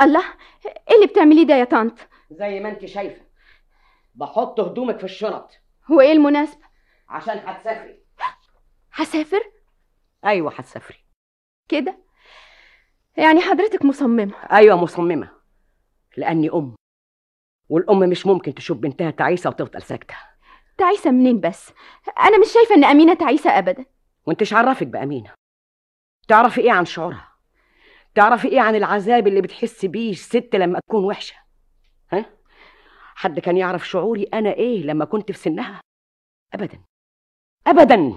الله، ايه اللي بتعمليه ده يا طنط؟ زي ما انت شايفه بحط هدومك في الشنط. هو ايه المناسبة؟ عشان هتسافري. هسافر؟ ايوه هتسافري. كده يعني حضرتك مصممة؟ ايوه مصممه، لاني ام، والام مش ممكن تشوف بنتها تعيسه وتفضل ساكته. تعيسة منين بس؟ انا مش شايفة ان امينة تعيسة ابدا. وانتش عرفك بامينه؟ تعرفي ايه عن شعورها؟ تعرفي ايه عن العذاب اللي بتحس بيه الست لما تكون وحشه؟ ها؟ حد كان يعرف شعوري انا ايه لما كنت في سنها؟ ابدا ابدا.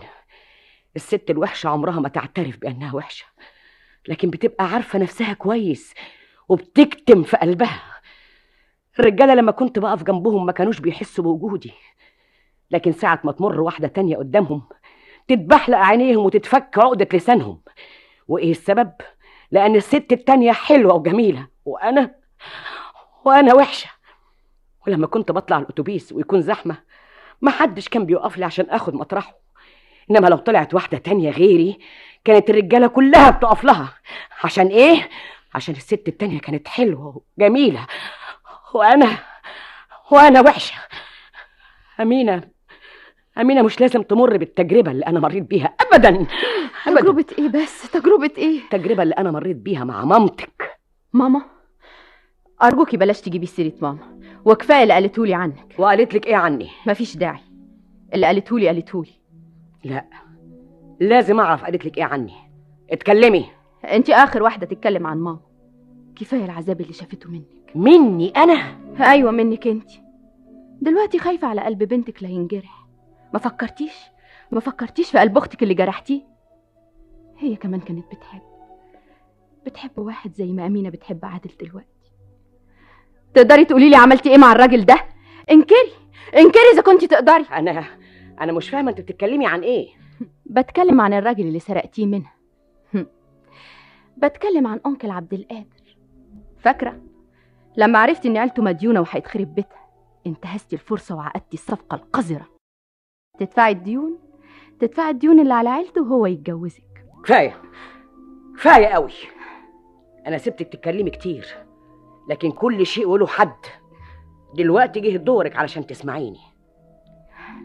الست الوحشه عمرها ما تعترف بانها وحشه، لكن بتبقى عارفه نفسها كويس وبتكتم في قلبها. الرجاله لما كنت بقف جنبهم ما كانوش بيحسوا بوجودي، لكن ساعه ما تمر واحده تانية قدامهم تتبحلق عينيهم وتتفك عقده لسانهم. وايه السبب؟ لان الست التانية حلوه وجميله وانا وحشه. ولما كنت بطلع الاتوبيس ويكون زحمه ما حدش كان بيوقف لي عشان اخد مطرحه، انما لو طلعت واحده تانية غيري كانت الرجاله كلها بتقف لها. عشان ايه؟ عشان الست التانية كانت حلوه وجميله وانا وحشه. امينه مش لازم تمر بالتجربه اللي انا مريت بيها ابدا. تجربه ايه بس؟ تجربه ايه؟ التجربه اللي انا مريت بيها مع مامتك. ماما؟ ارجوكي بلاش تجيبي سيره ماما، وكفايه اللي قالتهولي عنك. وقالت لك ايه عني؟ مفيش داعي، اللي قالتهولي. لا، لازم اعرف قالت لك ايه عني. اتكلمي. انت اخر واحده تتكلم عن ماما. كفايه العذاب اللي شافته منك. مني انا؟ ايوه منك انت. دلوقتي خايفه على قلب بنتك لا ينجرح. ما فكرتيش في قلب اختك اللي جرحتيه؟ هي كمان كانت بتحب واحد زي ما امينه بتحب عادل دلوقتي. تقدري تقولي لي عملتي ايه مع الراجل ده؟ انكري اذا كنتي تقدري. انا مش فاهمه انت بتتكلمي عن ايه. بتكلم عن الراجل اللي سرقتيه منها. بتكلم عن انكل عبد القادر. فاكره لما عرفتي ان عيلته مديونه وهيتخرب بيتها انتهزتي الفرصه وعقدتي الصفقه القذره. تدفعي الديون اللي على عيلته وهو يتجوزك. كفايه قوي. انا سبتك تتكلمي كتير، لكن كل شيء وله حد. دلوقتي جه دورك علشان تسمعيني.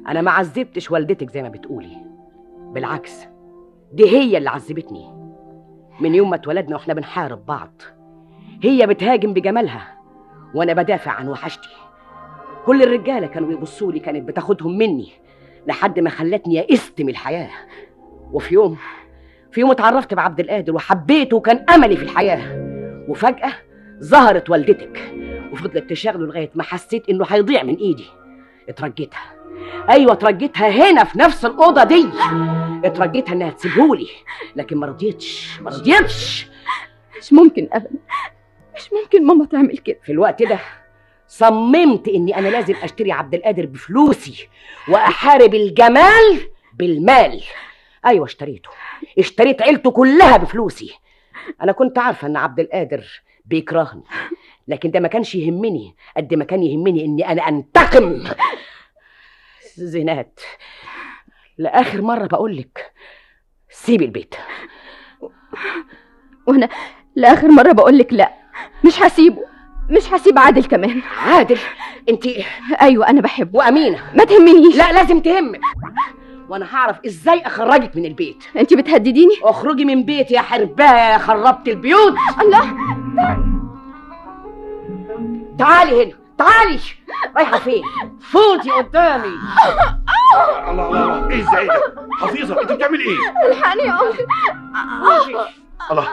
انا ما عذبتش والدتك زي ما بتقولي، بالعكس دي هي اللي عذبتني. من يوم ما اتولدنا واحنا بنحارب بعض، هي بتهاجم بجمالها وانا بدافع عن وحشتي. كل الرجاله كانوا بيبصوا لي، كانت بتاخدهم مني لحد ما خلتني يئست من الحياه. وفي يوم اتعرفت بعبد القادر وحبيته وكان املي في الحياه، وفجاه ظهرت والدتك وفضلت تشغله لغايه ما حسيت انه هيضيع من ايدي. اترجيتها، ايوه اترجيتها هنا في نفس الاوضه دي. اترجيتها انها تسيبهولي، لكن ما رضيتش. مش ممكن ابدا، مش ممكن ماما تعمل كده. في الوقت ده صممت اني انا لازم اشتري عبد القادر بفلوسي واحارب الجمال بالمال. ايوه اشتريت عيلته كلها بفلوسي. انا كنت عارفه ان عبد القادر بيكرهني، لكن ده ما كانش يهمني قد ما كان يهمني اني انا انتقم. زينات، لاخر مره بقولك سيبي البيت. وانا لاخر مره بقولك لا، مش هسيب عادل كمان. عادل؟ انت؟ ايوه انا بحبه. وامينه؟ ما تهمنيش. لا لازم تهمك، وانا هعرف ازاي اخرجك من البيت. انت بتهدديني؟ اخرجي من بيتي يا حربايه، خربت البيوت. الله، تعالي هنا، تعالي. رايحه فين؟ فوتي قدامي. الله ايه ده؟ حفيظه انت بتعملي ايه؟ الحقني يا انكل. الله